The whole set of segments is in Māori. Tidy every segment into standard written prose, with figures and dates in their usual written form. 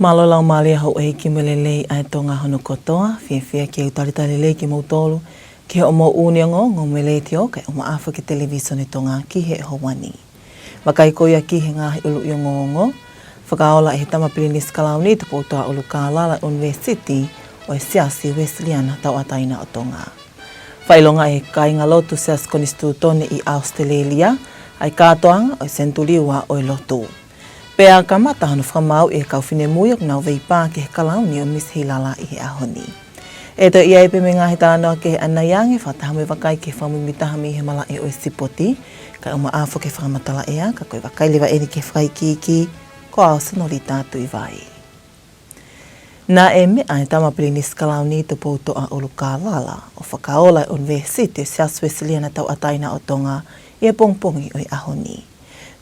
Malolang malia ho e ki melelei ai tonga hono kotoa, fia ki au talitalelei ki mautolu, ki he o mo uniango ngō melei te o kai o maafa ki televisione tonga ki he hawani. Makai koia ki he ngahi ulu i o ngongo, whakaola e he tamapili ni skalauni te poutoa ulu Hilala University o e siasi Wesleyana tau ataina o Tonga. Whailonga e kainga lotu sias konistutone i Australia, ai kātoanga o e sentuliwa o e Latu. Pea ka mata hanu whamau e kau whine muiok nau veipā ke he kalauni o Miss Hilala i he ahoni. E to ia e pe me ngahi tānoa ke he anaiange whatahame wakai ke whamumitaha he mala e o e sipoti, ka uma afo ke whamatala ea, ka koe wakai lewa eri ke whaikiki, ko ao sanori tātu i vai. Nā e mea e tamapili ni skalauni te poutoa o Hilala o whakaola University o Sias Wesleyana tau ataina o Tonga i e pongpongi o e ahoni.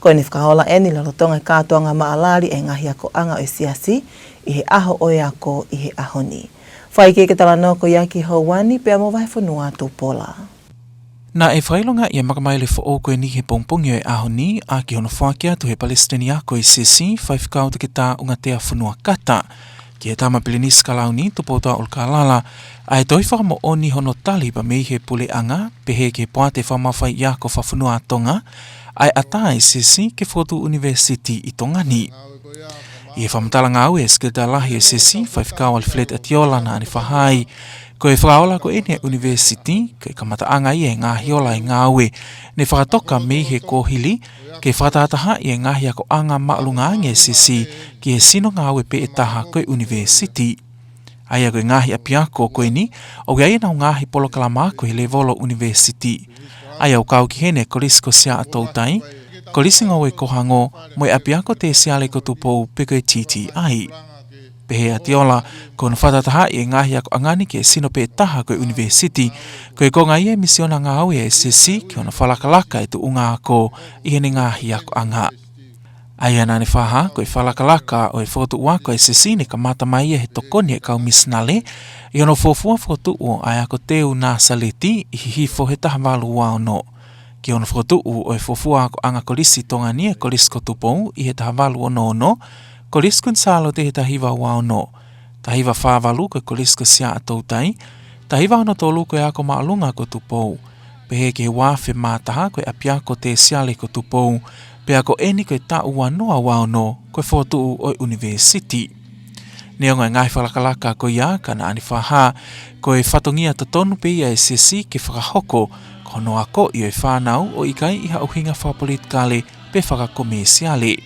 Koe ni whakaola e ni lalotonga e kātoanga maalari e ngahi ako anga o siasi i he aho o e ako i he ahoni. Whai ke tala noko ia ki hauani pea mo vai whanua tō Paula. Nā e whailonga i a makamaile wha koe ni he pongpongi o e ahoni a ki hono whakia tu he Palestinian ko i sesi whaifkau te ki tā unga tea whanua kata. Ki he tamapili ni skalauni tu poutoa o Hilala a e toi whakamo oni hono tali pa mei he pule anga pe he ke poate whamawhai ia ko whawhanua Tonga ai atai sesi ke Fotu University i Tongani. I e whamatala ngau e skilta lahi e sesi, whaifkau al flet atiola na ane whahai. Ko e whakaola ko ene University, ke kamata anga i e ngahi ola e ngau e, ne whakatoka mei he kohili, ke whakatataha i e ngahi ako anga maalunga ange sesi, ki he sino ngau e pe e taha ko e University. Ai ako e ngahi apiako ko ni, o gai nau ngahi polokalama ko he Levolo University. Ai au kau ki hene kolisko sia atoutai, kolisi ngau e kohango mo e apiako te siale ko tupou peko e titi ai. Pehe atiola, ko na whatataha i e ngahi ako angani ki e sino pe taha ko e University, ko e konga i e misiona ngau e sesi ki ona whalakalaka e tu unga ako i hene ngahi ako anga. Ai anane whaha, ko e whalakalaka o e whotu wako e sesi ne ka mata mai e he tokoni e kau misnale, i ono fofua whotu o ai ako teu nā saleti i hifo he taha walu wao no. Ki ono whotu o e fofua ako anga kolisi tongani e kolisko tupou i he taha walu o no, kolisko nsalo te he tahiwa wao no. Tahiwa whāwalu ko e kolisko sia atoutai, tahiwa ono tolu ko e ako maalunga ko tupou. Pehe ke wafe mātaha ko e apiako te siale ko tupou, pe ako eni ko e ta ua noa wao no ko e whotu o e University. Neonga ngai whalakalaka ko ia ka na ani whaha ko e whatongia totonu pe ia e sesi ke whakahoko ko no ako i e whanau o ikai iha uhinga whapolitikale pe whakakomesiale.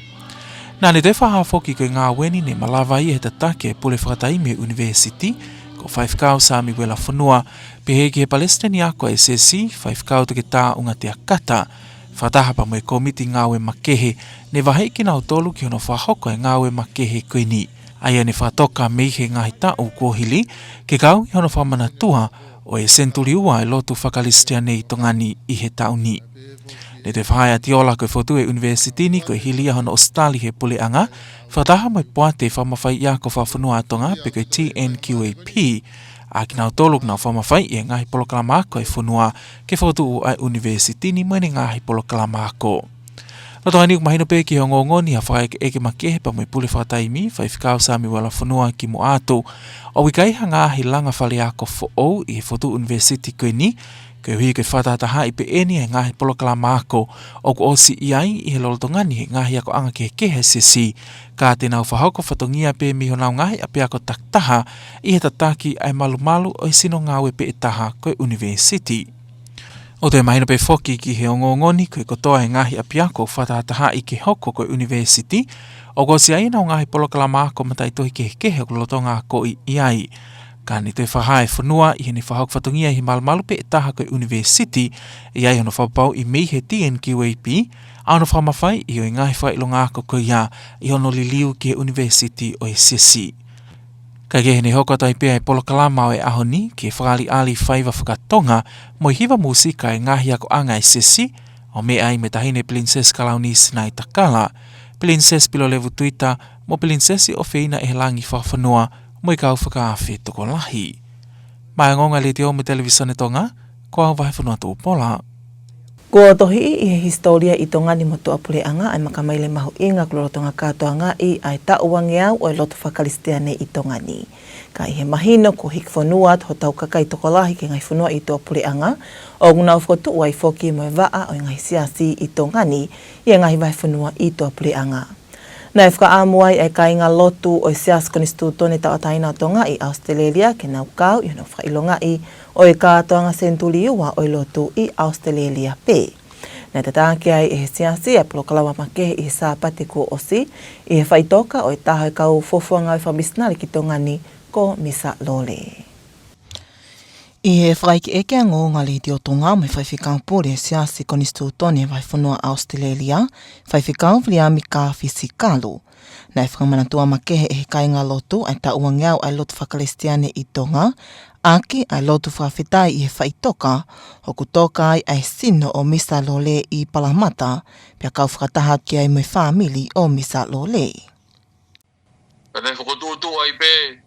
Nā ne te whahafoki ko i ngā weni ne malawa i e tatake pule whakataime University ko whaifkau sami wela whanua pe he ki he Palestinian ko e sesi whaifkau te ke tā unga te akata. Whatahapa mo e komiti ngāwe makehe ne waheiki nau tolu ki hono whahoko e ngāwe makehe koe ni. Aia ne whatoka mei he ngahi tau kohili ke kau i hono whamanatua o e sentuliua e lotu whakalistia nei Tongani i he tauni. Ne te whae atiola koe whotu e University ni koe hilia hono ostali he pule anga, whataha mo e poate whamawhai ia ko whawhanua Tonga pe koe TNQAP, a ki nau toluk nau whamawhai e ngahi polokalama ko e whanua ke whotu o ai University ni mwene ngahi polokalama ko. Noto hani kumahino pe ki hongongo ni hawhai ke eke makehe pa moi pule whataimi, whaifkau sami wala whanua ki mo ato, o wikai hanga hi langa whale ako fo i he Fotu University koe ni, koe hui koe whatataha i pe eni he ngahi polokalama ako, o ko osi iai i he lolotongani he ngahi ako anga ke kehe sesi, ka te nau whahoko whatongia pe miho nau ngahi api ako taktaha i he tataki ai malu o i sino ngawe pe etaha koe University. O te mahina pe whoki ki he ongongoni koe kotoa he ngahi api ako whatataha i ke hoko koe University, o ko si ai nau ngahi polokalama ako matai tohi ke kehe o lotonga ako i iai. Ka ni te whahae whanua i hene whahok whatongia i malu pe etaha koe University i ai hono whapau i mei he TNQAP, ano whamawhai i o i ngahi whailonga ako koe ia i hono liliu ki he University o e sesi. Ka ke hene hokatai pea e polokalama o e ahoni ki e whakali ali whaiva whakatonga mo i hiwa musika e ngahi ako anga e sesi o me ai me tahine Princess Kalauni Sinai Takala, Princess pilo levu Twitter mo Princess o feina e langi whawhanua mo i kau whakaawe toko lahi. Mai ngonga le te o me televisione Tonga, ko au vai whanua tō Paula. Ko tohi I he historia I Tongani mo tuapuleanga ai makamaile mahu inga kulorotonga katoanga I ai tauangeau o lotu whakalisteane I Tongani. Ka I he mahino ko hikfonua ho tau kakai tokolahi ke ngai whanua I tuapuleanga o nguna ufotu o ai foki mo waa o ngai siasi I Tongani I ngai vai whanua I tuapuleanga. Nai whakaamuai ai kainga lotu o sias konistu tone tau ataina tonga I Australia ke nau kau I no whailonga I o I katoanga senturi ua o I lotu I Australia pe. Nai tatake ai I he siasi e polokalawa makehe I he sāpate ko osi I he whaitoka o I taho kau fofuanga I whamisnari ki Tongani ko misa lole. I he whaiki eke ngō ngā liti o Tonga me whaiwhikau pōre siasi konistu tone vai whanua Australia, whaiwhikau viliami ka fisikalu. Nai whakamanatua makehe he kainga lotu ai tauangeau ai lotu whakalestiane I Tonga, aki ai lotu whawhetai I he whaitoka, hoku toka ai sino o misa lole I Palamata, pia kau whakataha ki ai moi whamili o misa lole. Nai whakotutu ai pe,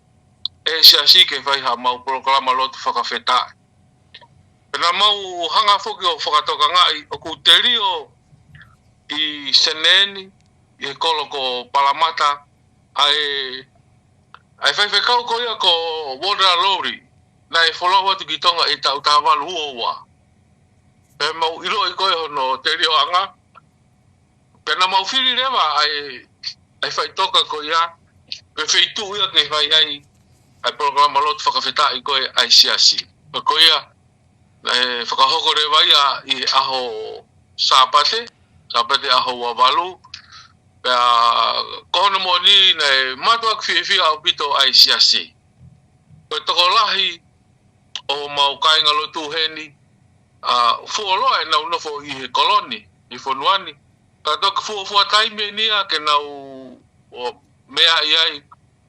e siasi ke whai ha mau programa lotu whakawhetai. Pena mau hanga whoki o whakatoka ngai o ku te rio I seneni, I he kolo ko Palamata, ai whaiwhekau ko ia ko Wodra Lori, na e wholoa watu ki Tonga I tau tāwalu uowa. Pena mau ilo I koe hono te rio anga, pena mau whiri rewa ai whaitoka ko ia, pe wheitu ia ke whai ai programa lotu whakawhetai koe ai siasi. Ko ia, whakahoko rewa ia I aho sāpate aho wawalu, pea kohono mo ni nei matuak whiwhia au pito ai siasi. Koe toko lahi o mau kainga lotu heni, fuoloa e nau nofo I he koloni, I whonuani. Ka toka fuofua taime nia ke nau mea iai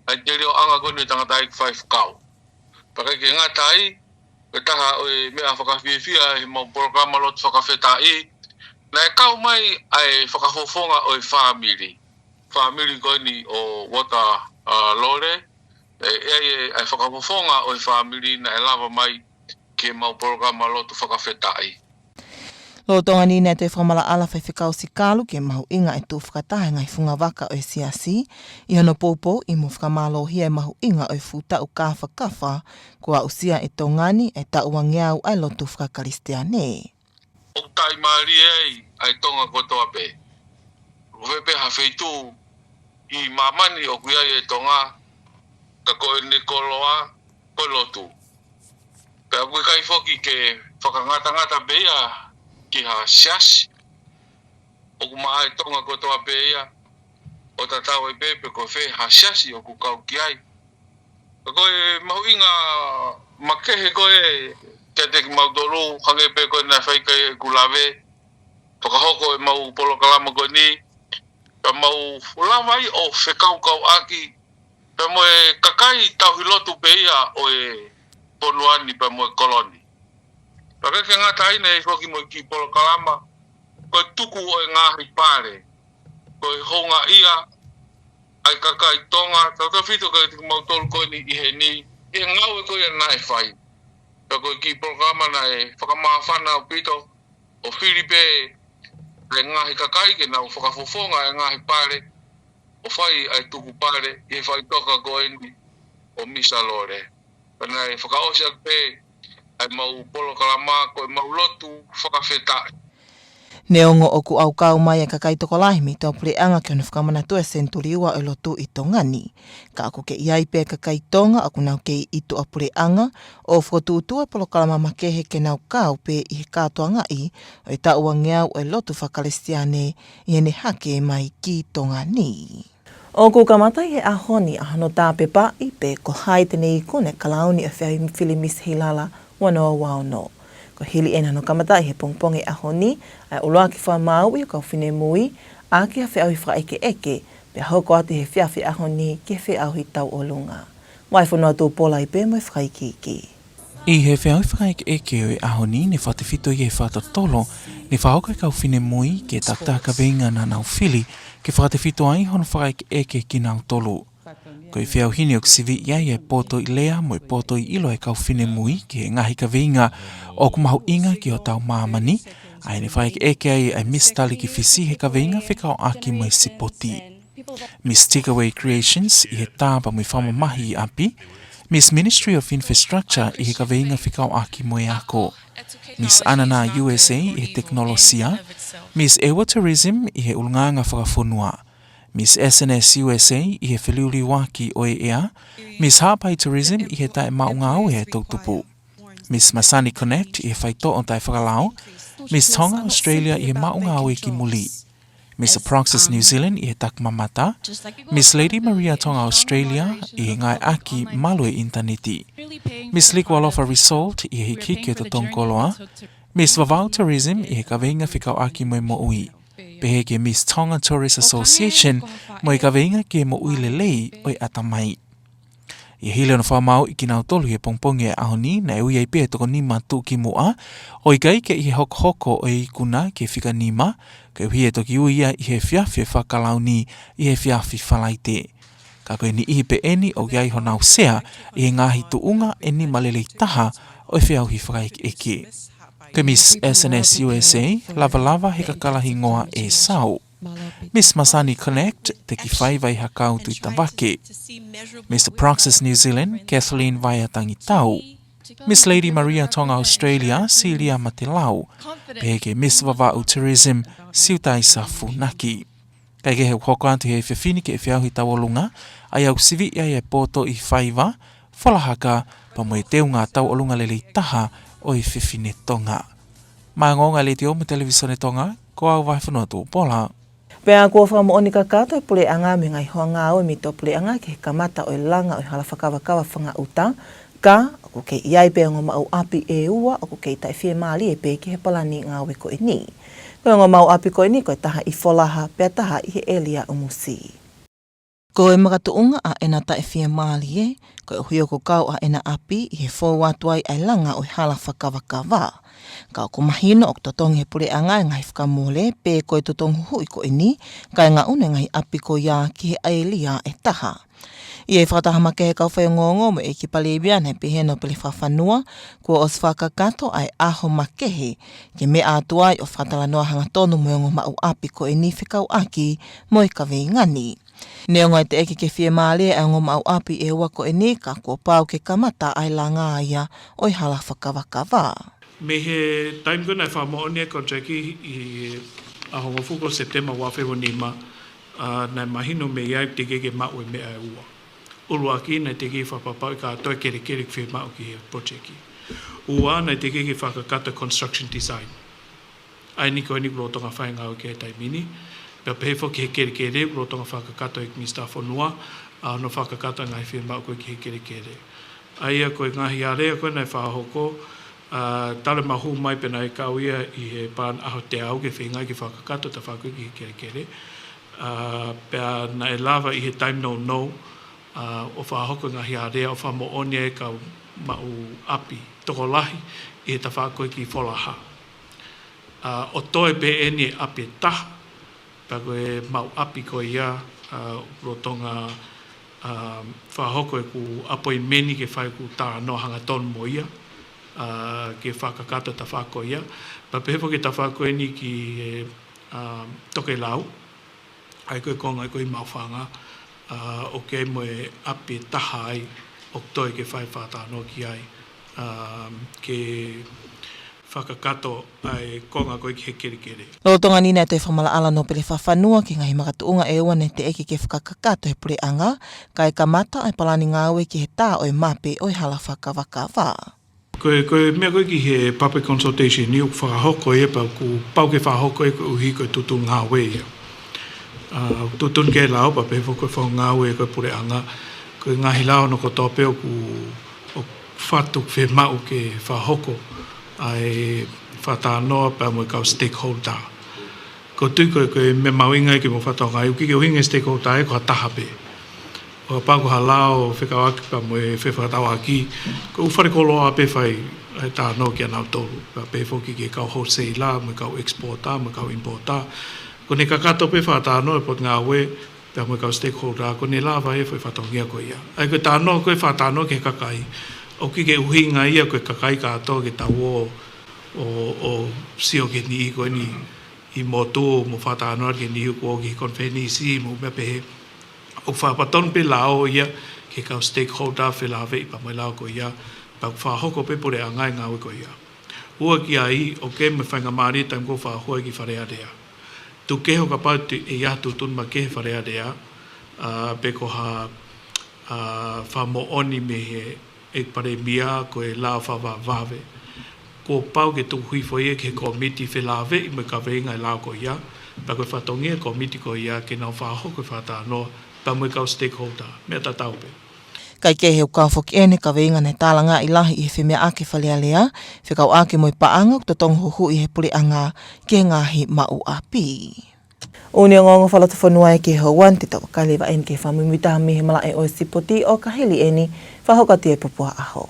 ai te reo anga koni tangatai 5 kau. Pakai ke ngatai, ke taha o mea whakawhiwhia he mau programa lotu whakawhetai, na e kau mai ai whakafofonga o I whamiri. Whamiri koni o wata lore, ai whakafofonga o I whamiri na e lava mai ke mau programa lotu whakawhetai. Lo Tongani nei te whamala ala whaiwhikau sikalu ke mahu inga e tū whakatahe ngai whunga waka o siasi, I hono pōpō I mo whakamalo hia e mahu inga o futa o kawha kua usia e Tongani e tauangeau ai lotu whakalisteane. O tai maari ei ai Tonga kotoa pe. Uwepe hawheitu I mamani o kuia e Tonga ka koe ne koloa koe lotu. Pea koe kai foki ke whakangata beia ki ha siasi. O kuma ai Tonga kotoa pe ia o tatau e pepe ko whe ha siasi o ku kau ki ai. Ka koe mahu inga makehe koe ke te ki mau dolu hange pe koe na whaika e kulawe. Whakahoko e mau polokalama koe ni. Ka mau lawai o whekau aki. Pe moe kakai tauhilotu pe ia o e ponuani pe moe koloni. Paka ke ngā taina e whoki mo ki polokalama, koe tuku o e ngāhi pare, koe honga ia, ai kakai Tonga, tata whito kai tiku mau tolu koe ni I he ni, I ngau e koe na e whai. Ka koe ki polokalama na e whakamawhana o pito, o Filipe, e ngāhi kakai ke nau whakafofonga e ngāhi pare, o whai ai tuku pare, I he whai toka koe ni, o misa lore. Pana e whakaosia pe, ai mau polokalama koe mau lotu whakawhetai. Neongo o ku au kau mai e kakai toko lahimi tau pureanga ki ono whakamanatua senturi ua o lotu I Tongani. Ka ako ke iai pe kakai tonga aku nau ke I tu a pureanga o whakotūtua polokalama makehe ke nau kau pe I he katoa ngai o I tauangeau o lotu whakalestiane I hene hake mai ki Tongani. O ku kamatai he ahoni a hano tāpepa I pe ko hai tene I kone kalauni a whai whili Miss Hilala wanoa wao no. Ko hili ena no kamatai he pongponge ahoni ai uloa ki wha maui o kau whine mui a ki hawhi au I wha eke pe hoko ati he whiawhi ahoni ki he au I tau o lunga. Mai whanua tō pola I pe mai whaikiki. I he whiau whakaike eke o ahoni ne whatewhito I he whatatolo ne whaoka kau whine mui ke taktaka veinga na nau whili ke whatewhito ai hono whakaike eke ki nau tolu. Ko I whiau hini o kisivi iai e poto I lea mo I poto I ilo e kau whine mui ki he ngahi ka veinga o kumahu inga ki o tau mamani Ai ni whai eke ai Miss Tali ki whisi he ka veinga whikao aki mai sipoti. Miss Takeaway Creations i he tāpa mui whama mahi i api. Miss Ministry of Infrastructure i he ka veinga whikao aki moi ako. Miss Anana USA i he teknolosia. Miss Ewa Tourism i he ulnganga whakafonua. Miss SNS USA i he whiliuli waki o e ea. Miss Hapai Tourism i he tae maungao e tautupu. Miss Masani Connect i he whaito o tae whakalao. Miss Tonga Australia i he maungao e ki muli. Miss Approxis New Zealand i he takmamata. Miss Lady Maria Tonga Australia i he ngai aki malu e interneti. Miss Nuku'alofa Resort i he kiki o to tongkoloa. Miss Vavau Tourism i he ka veinga whikao aki mo mo ui. Pehe ke Miss Tonga Tourist Association mo i ka veinga ke mo ui lelei o i atamai. I hile na whamau i kinau tolu he pongpongi e ahoni na e ui ai pē toko nima tū ki mua. O i gai ke i he hoko o i kuna ke whika nima, ke uhi e toki ui ia i he whiawhi whakalau ni i he whiawhi whalaite. Ka koe ni ihi pe eni o iai ho nau sea i he ngahi tuunga e ni malelei taha o i whiauhi whakaik eke. Ke Miss SNS USA, lava he kakalahi ngoa e sau. Miss Masani Connect, te ki whai vai hakau tui tawake. Miss Approxis New Zealand, Kathleen Vaiatangi Tau. Miss Lady Maria Tonga Australia, Celia Matelau. Peke Miss Vavau Tourism, Siutai Safu Naki. Kai ke he hokoantu he whiwhini ke e whiauhi tawolunga, ai au sivi ia e poto i whaiva, whalahaka, pa mo e teo ngā tawolunga lelei taha o i whiwhine Tonga. Mai ngonga le te o mo televisione Tonga, ko au vai whanua tō Paula. Pea kua whamaoni ka kato e pule anga me ngai hoanga o mi tō pule anga ke he kamata o i langa o i hala whakawakawa whanga uta, ka o ke iai pea ngō mau api e ua o ke tai whie maali e pe ki he palani ngā we ko e ni. Koe ngō mau api ko e ni koe taha i wholaha pea taha i he elia umusi. Ko e makatuunga a ena tai whie maali e, koe o huio ko kau a ena api i he fōu atuai ai langa o i hala whakawakawa. Ka o kumahino o totongi he pule anga e ngai whakamole pe koe totongu hui ko e ni, ka e ngā une ngai api ko ia ki he aelia e taha. I e whakatahamake he kau whaiongongo mo e ki palebia ne peheno pili whawhanua, kua os whakakato ai aho makehe, ke me atuai o whatalanoa hanga tonu moongo mau api ko e ni whikau aki mo i ka ngani. Neo ngai te eke ke whie maale e ngo mau api e ua ko e ni ka kua pau ke kamata ai la ngā ia o i hala whakawakawa. Me he time gona e whamoone ko Jackie i ahongo fuko September wawhewa nima na mahino me iai te keke mau e mea e ua. Uruaki na te keke whapapau i ka atoe kere whi mau ki he projeki. Ua na te keke whakakata construction design. Ai niko e niko rotonga whainga o ke taimini. Pea pehefo ki he kere rotonga whakakata i Mr. Fonua no whakakata ngai whi mau ko ki he kere. Ai a koe ngahi area koe nei whahoko tale mahu mai pena e kauia i he pan aho te au ke whingai ki whakakato ta whakui ki he kere. Pea na e lava i he time no o whahoko ngahi area o whamoone e kau mau api toko lahi i he ta whakui ki wholaha. O toe pe eni e api e taha, pea koe mau api ko ia rotonga whahoko e ku apoi meni ke whai ku tā no hanga tonu mo ia. Ke whakakata ta whako ia. Pa pehefo ke ta whako e ni ki toke lau. Ai koe konga, ai koe mauwhanga. O ke mo e api taha ai o toi ke whai whātano ki ai. Ke whakakato ai konga koe ki he kere. Lo tonga nina te whamala ala no pele whawhanua ki ngahi makatuunga e ua ne te eke ke whakakato he pule anga. Ka e kamata ai palani ngāwe ki he tā o e mape o i hala whakawakawa. Koe mea koe ki he public consultation ni o whakahoko e pa ku pau ke whakahoko e koe uhi koe tutu ngā we ia. Tutun ke lao pa pefo koe whao ngā we koe pure anga. Koe ngahi lao no ko tope o ku whatuk whe mau ke whakahoko ai whatanoa pa mo kau stakeholder. Ko tui koe me mau ingai ke mo whatau ngai uki ke uhinga stakeholder e ko hataha pe. O pāko halao whekawaki pa mo e whewhakatau aki, ko uwhare koloa pe whai tā no ki anau tolu. Pa pe whoki ke kau wholesale, mo kau exporta, mo kau importa. Ko ne kakato pe wha tā no e pot ngā we, pa mo kau stakeholder, ko ne lava e whaiwhatongia ko ia. Ai ko tā no, koe wha tā no ke kakai. O ki ke uhinga ia koe kakai kātou ke tau o sio ke ni ko ni I moto mo fata no ke ni ko ki konferensi mo me pe o fa paton pe lao ia ke ka stakeholder fe la ve pa mo lao ko ia pa fa hoko pe pore anga nga ko ia o ki ai o ke me fanga mari tam ko fa ho ki fa rea dea tu ke ho ka pa e ya tu tun ma ke fa rea dea pe ko ha fa mo oni me e pare mia ko e la fa va vave ko pau ke tu hui foi ke committee fe lave me ka venga la ko ya pa ko fa tongi committee ko ya ke na fa ho ko fa ta no pa mo ka stakeholder me ta tau pe Kai ke heu ka foki ene ka veinga ne tālanga I lahi I whimea ake whalealea, whikau ake moi paanga to tong huhu I he puri anga ke ngahi mau api. Uni o ngongo whalata whanua e ke hauan te tau kalewa en ke whamumita mihe mala e o sipoti o ka heli eni whahoka te papua aho.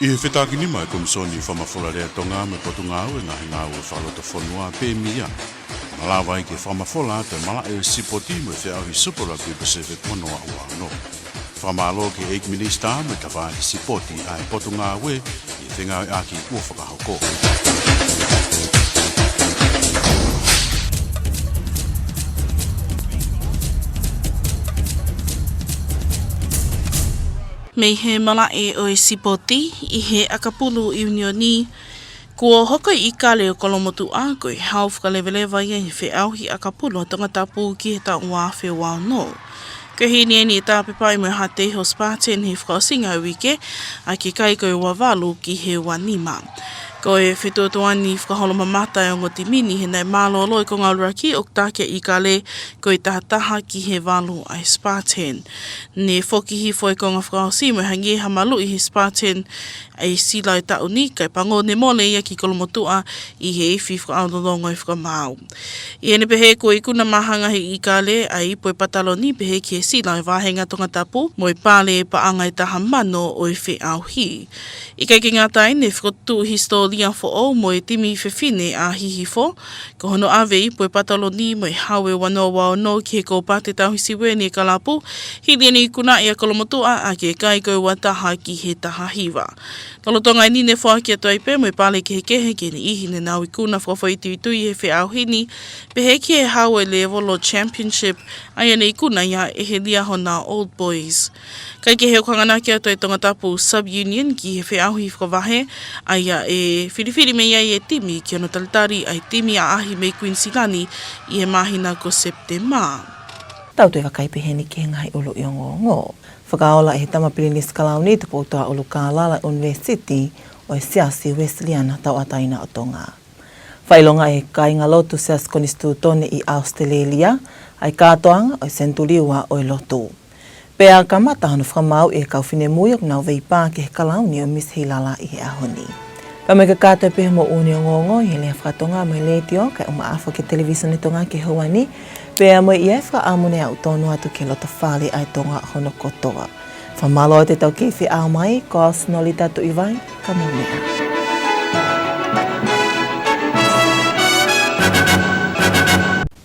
I he whetaki ni mai komisoni whamawhora rea Tonga me potunga au e ngahi ngā ue whalota whanua pe mia. Malawa I ke whamawhora te mala e sipoti me whea ahi Super Rugby Pacific wanoa ua no. Whamalo ke Eik Minister me ka whahi sipoti ai potunga ue I whenga e aki ua whakahoko. Mei he mala e o e sipoti I he akapulu unioni kua hoko I ka leo kolomotu a koe hau whakalewelewa ia I whe auhi akapulu Tongatapu ki he ta ua whe wau no. Ko he ni e tā pepai mo hate ho Spartan he whakaosinga wike a ki kai koe wawalu ki he wanima. Ko e whetotoani whakaholoma mata e o ngoti mini he nei mālolo I ko ngā raki o tākia I ka le ko I tahataha ki he walu ai Spartan. Ne whokihi fo I ko ngā whakaosi mo hangi e hamalu I he Spartan ai sila I ta uni kai pango ne mole ia ki kolomotua I he iwi whakaondolongo I whakamau. I ene pehe ko I kuna mahanga he I ka le ai po I pataloni pehe ki he sila I wahenga Tongatapu mo I pāle pa anga I taha mano o I whi auhi. I kai ki ngā tai ne whakotu historia fo o mo I timi whewhine a hihi fo, ko hono awe I po I pataloni mo I hawe wanoa wao no ki he ko pāte tauhisi weni e kalapu, hili ni kuna I a kolomotua a ke kai koe wataha ki he taha hiwa. Talotonga I nine whaaki ato ai pe mo I pāle ki he kehe ki ne ihi ne nau I kuna whakawhaituitui he whi auhini, pe he ki he hawe le World Championship ai ane I kuna ia e he lia hona Old Boys. Kai ke heo kanganaki ato e Tongatapu Sub-Union ki he whi auhi whakawahe, ai a e whiriwhiri me ia e timi ki ono talitari ai timi a ahi me Queensilani I he mahina ko September. Tau te wakaipe heni ki he ngai ulu I o ngongo. Whakaola e he tamapili ni skalauni te poutoa ulu Hilala University o e Siasi Wesleyan tau ataina o Tonga. Whailonga e kainga lotu seas konistutone I Australia, ai kātoanga o e sentuliua o e Latu. Pea ka mata hanu whamau e kauwhine mui o nau veipā ke he kalauni o Miss Hilala I he ahoni. Pa me ka kātou pehe mo uni o ngongo I he lea whakatonga mo le tio kai o maafa ke televisa ni Tonga ke hauani, pea mo I e whaamune au tonu atu ke lota whale ai Tonga hono kotoa. Whamalo te tau ke whi au mai, ko asnoli tatu I vai, ka mumea.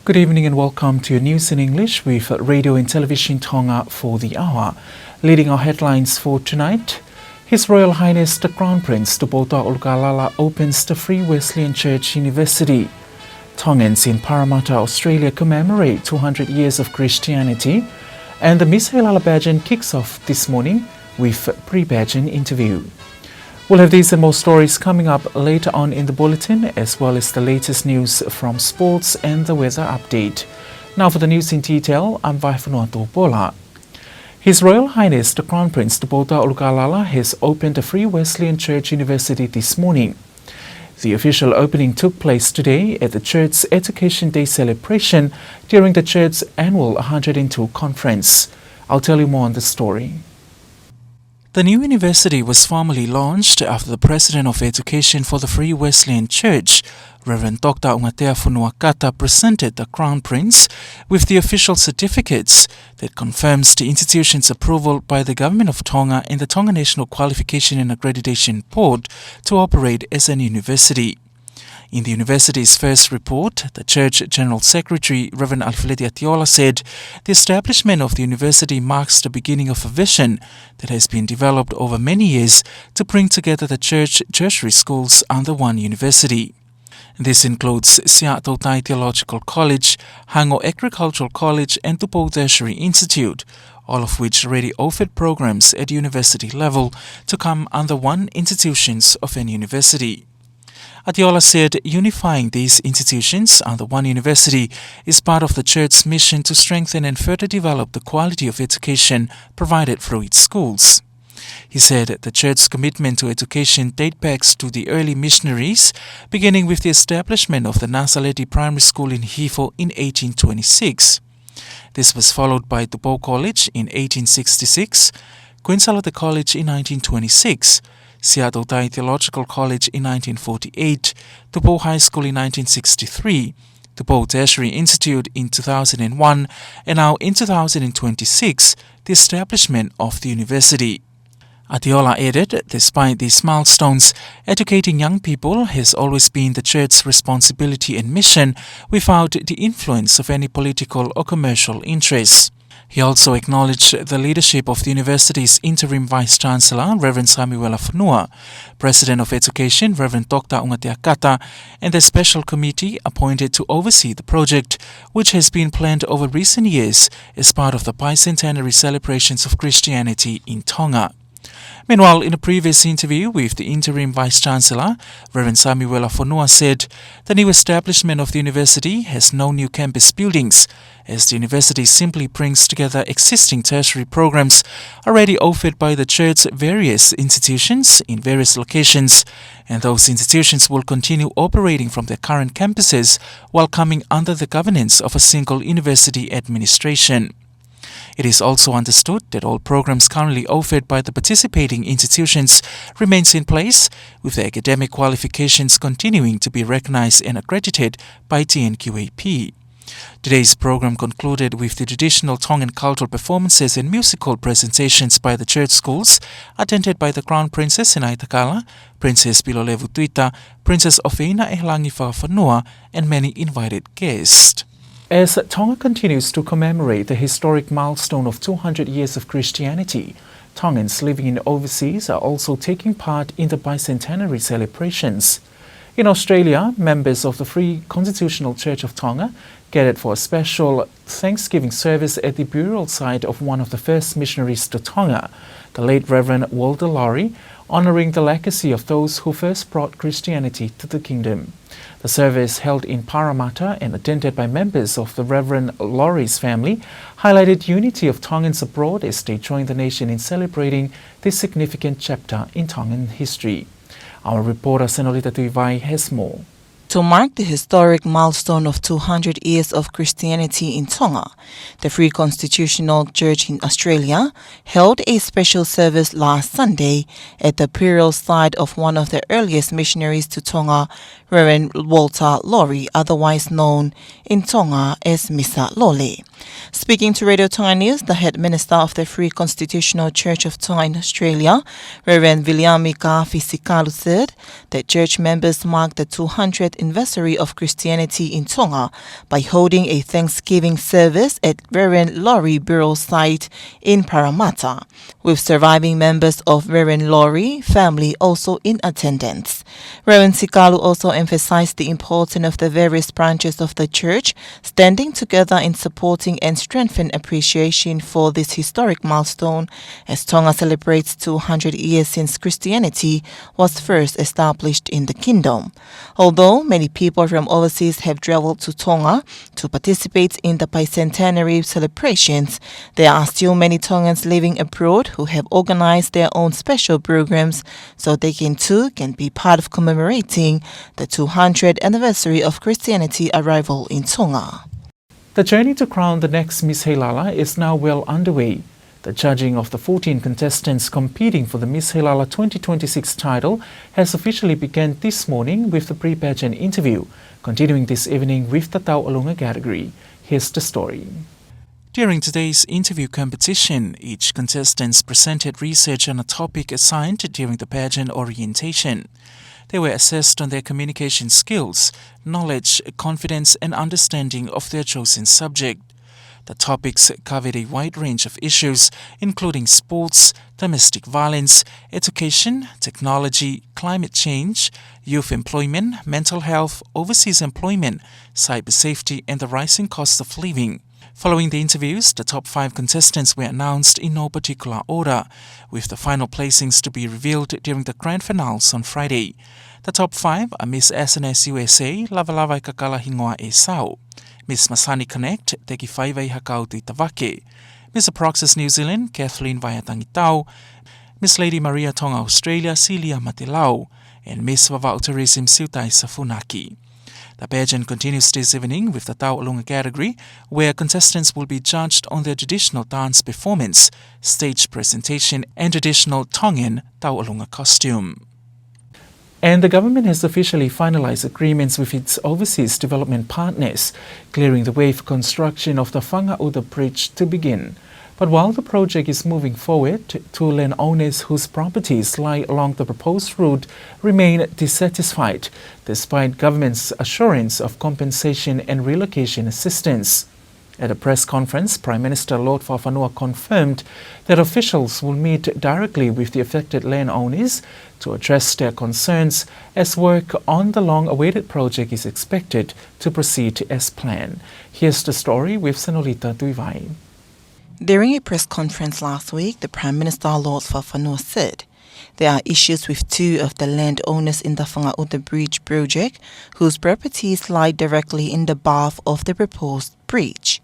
Good evening and welcome to your news in English with Radio and Television Tonga for the hour. Leading our headlines for tonight, His Royal Highness the Crown Prince Tupotoa Ulukalala opens the Free Wesleyan Church University. Tongans in Parramatta, Australia commemorate 200 years of Christianity, and the Miss Hilala pageant kicks off this morning with a pre-pageant interview. We'll have these and more stories coming up later on in the bulletin, as well as the latest news from sports and the weather update. Now for the news in detail, I'm Vaifunuatu Paula. His Royal Highness the Crown Prince Tupotoa Ulukalala has opened a Free Wesleyan Church University this morning. The official opening took place today at the Church's Education Day celebration during the Church's annual 102 conference. I'll tell you more on the story. The new university was formally launched after the President of Education for the Free Wesleyan Church, Reverend Dr. Tongatapa, presented the Crown Prince with the official certificates that confirms the institution's approval by the Government of Tonga and the Tonga National Qualification and Accreditation Board to operate as an university. In the university's first report, the Church General Secretary, Reverend Alfredi Atiola, said the establishment of the university marks the beginning of a vision that has been developed over many years to bring together the tertiary schools under one university. This includes Seattle Theological College, Hango Agricultural College and Tupou Tertiary Institute, all of which already offered programs at university level to come under one institutions of an university. Atiola said unifying these institutions under one university is part of the Church's mission to strengthen and further develop the quality of education provided through its schools. He said the Church's commitment to education dates back to the early missionaries, beginning with the establishment of the Nazareti Primary School in Hifo in 1826. This was followed by Tupou College in 1866, Queen Salate College in 1926, Seattle Theological College in 1948, Tupou High School in 1963, Tupou Tertiary Institute in 2001, and now in 2026, the establishment of the university. Atiola added, despite these milestones, educating young people has always been the Church's responsibility and mission without the influence of any political or commercial interests. He also acknowledged the leadership of the university's interim Vice-Chancellor, Reverend Samuela Funua, President of Education, Reverend Dr. Ungateakata, and the special committee appointed to oversee the project, which has been planned over recent years as part of the bicentenary celebrations of Christianity in Tonga. Meanwhile, in a previous interview with the interim Vice-Chancellor, Reverend Samuela Funua said the new establishment of the university has no new campus buildings, as the university simply brings together existing tertiary programs already offered by the Church's various institutions in various locations, and those institutions will continue operating from their current campuses while coming under the governance of a single university administration. It is also understood that all programs currently offered by the participating institutions remains in place, with the academic qualifications continuing to be recognized and accredited by TNQAP. Today's program concluded with the traditional Tongan cultural performances and musical presentations by the church schools, attended by the Crown Princess in Aitakala, Princess Pilolevu Tuita, Princess Ofeina Ehelangi Whakawhanua, and many invited guests. As Tonga continues to commemorate the historic milestone of 200 years of Christianity, Tongans living in overseas are also taking part in the bicentenary celebrations. In Australia, members of the Free Constitutional Church of Tonga gathered for a special Thanksgiving service at the burial site of one of the first missionaries to Tonga, the late Reverend Walter Laurie, honouring the legacy of those who first brought Christianity to the kingdom. The service, held in Parramatta and attended by members of the Reverend Laurie's family, highlighted unity of Tongans abroad as they joined the nation in celebrating this significant chapter in Tongan history. Our reporter Senolita Tuivai has more. To mark the historic milestone of 200 years of Christianity in Tonga, the Free Constitutional Church in Australia held a special service last Sunday at the burial site of one of the earliest missionaries to Tonga, Reverend Walter Laurie, otherwise known in Tonga as Misa Lole. Speaking to Radio Tonga News, the head minister of the Free Constitutional Church of Tonga in Australia, Reverend Viliami Kaafisikalu, said that church members marked the 200th anniversary of Christianity in Tonga by holding a Thanksgiving service at Reverend Laurie burial site in Parramatta, with surviving members of Reverend Laurie family also in attendance. Reverend Sikalu also emphasized the importance of the various branches of the church standing together in supporting and strengthening appreciation for this historic milestone as Tonga celebrates 200 years since Christianity was first established in the kingdom. Although many people from overseas have traveled to Tonga to participate in the bicentenary celebrations, there are still many Tongans living abroad who have organized their own special programs so they can be part of commemorating the 200th anniversary of Christianity arrival in Tonga. The journey to crown the next Miss Hilala is now well underway. The judging of the 14 contestants competing for the Miss Hilala 2026 title has officially begun this morning with the pre-pageant interview, continuing this evening with the Tau Alunga category. Here's the story. During today's interview competition, each contestant presented research on a topic assigned during the pageant orientation. They were assessed on their communication skills, knowledge, confidence, and understanding of their chosen subject. The topics covered a wide range of issues, including sports, domestic violence, education, technology, climate change, youth employment, mental health, overseas employment, cyber safety, and the rising cost of living. Following the interviews, the top 5 contestants were announced in no particular order, with the final placings to be revealed during the grand finals on Friday. The top 5 are Miss SNS USA, Lavalava Kakala Hingoa e Sau, Miss Masani Connect, Teki Whaiwai Hakau Te Tawake, Miss Aproxis New Zealand, Kathleen Vaiatangitau, Miss Lady Maria Tonga Australia, Celia Matelau, and Miss Vavau Tourism Siutai Safunaki. The pageant continues this evening with the Tau'alunga category, where contestants will be judged on their traditional dance performance, stage presentation, and traditional Tongan Tau'alunga costume. And the government has officially finalized agreements with its overseas development partners, clearing the way for construction of the Whangauta Bridge to begin. But while the project is moving forward, 2 landowners whose properties lie along the proposed route remain dissatisfied, despite government's assurance of compensation and relocation assistance. At a press conference, Prime Minister Lord Fafanua confirmed that officials will meet directly with the affected landowners to address their concerns as work on the long-awaited project is expected to proceed as planned. Here's the story with Sanolita Duivai. During a press conference last week, the Prime Minister Lord Fafanua said there are issues with 2 of the landowners in the Whangauta Bridge project whose properties lie directly in the path of the proposed bridge.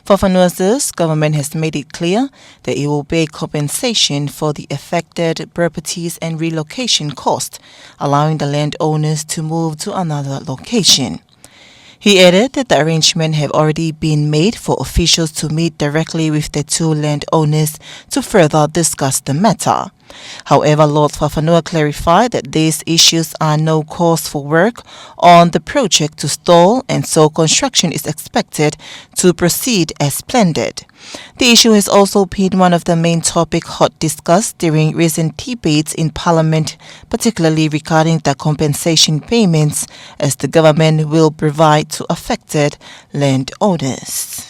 Fafanua says government has made it clear that it will pay compensation for the affected properties and relocation costs, allowing the landowners to move to another location. He added that the arrangement have already been made for officials to meet directly with the 2 landowners to further discuss the matter. However, Lord Fafanua clarified that these issues are no cause for work on the project to stall, and so construction is expected to proceed as planned. The issue has also been one of the main topics hot discussed during recent debates in Parliament, particularly regarding the compensation payments as the government will provide to affected landowners.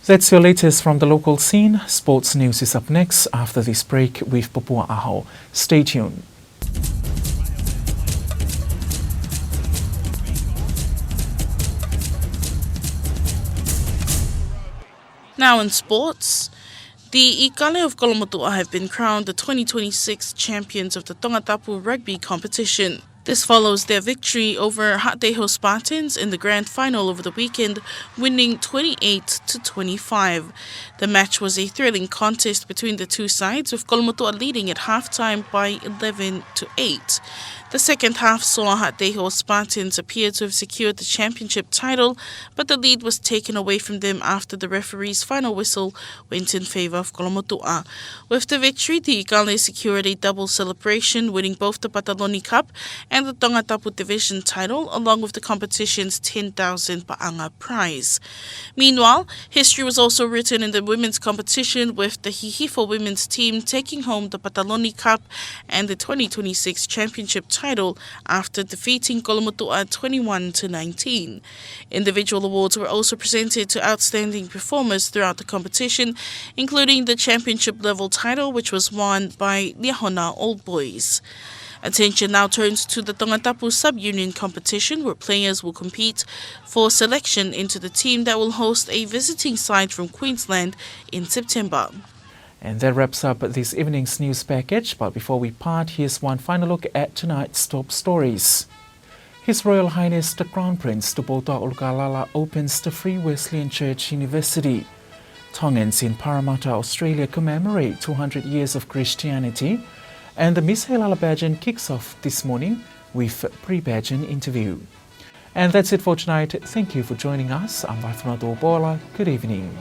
That's your latest from the local scene. Sports news is up next after this break with Papua Aho. Stay tuned. Now in sports, the Ikale of Kolomotua have been crowned the 2026 champions of the Tongatapu rugby competition. This follows their victory over Hateho Spartans in the grand final over the weekend, winning 28-25. The match was a thrilling contest between the 2 sides, with Kolomotua leading at halftime by 11-8. The second half saw Hateho Spartans appear to have secured the championship title, but the lead was taken away from them after the referee's final whistle went in favour of Kolomotua. With the victory, the Ikale secured a double celebration, winning both the Pataloni Cup and the Tongatapu Division title, along with the competition's 10,000 Pa'anga prize. Meanwhile, history was also written in the women's competition, with the Hihifo women's team taking home the Pataloni Cup and the 2026 championship title after defeating Kolomotua 21-19. Individual awards were also presented to outstanding performers throughout the competition, including the championship level title, which was won by Liahona Old Boys. Attention now turns to the Tongatapu sub-union competition, where players will compete for selection into the team that will host a visiting side from Queensland in September. And that wraps up this evening's news package. But before we part, here's one final look at tonight's top stories. His Royal Highness the Crown Prince Tupotua Ulukalala opens the Free Wesleyan Church University. Tongans in Parramatta, Australia commemorate 200 years of Christianity. And the Miss Hilala pageant kicks off this morning with a pre-pageant interview. And that's it for tonight. Thank you for joining us. I'm Paula. Good evening.